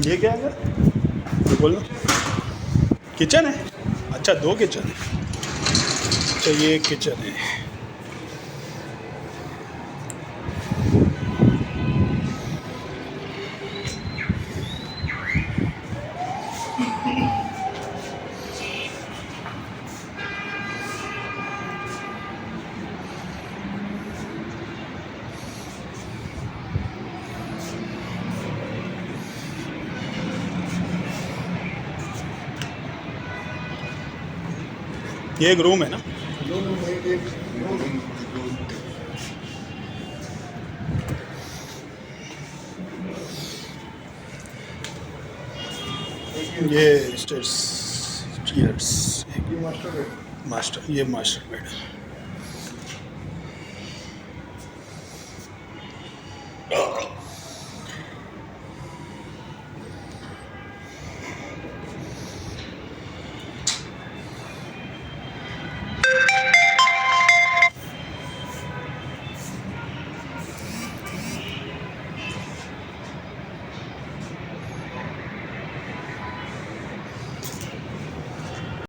ये क्या है? ये बोलो। किचन है? अच्छा, दो किचन है। अच्छा, ये एक किचन है। ये एक रूम है ना? दो रूम है, एक दो रूम। ये स्टेयर्स, चेयर्स। ये मास्टर बेड। मास्टर, ये मास्टर बेड है।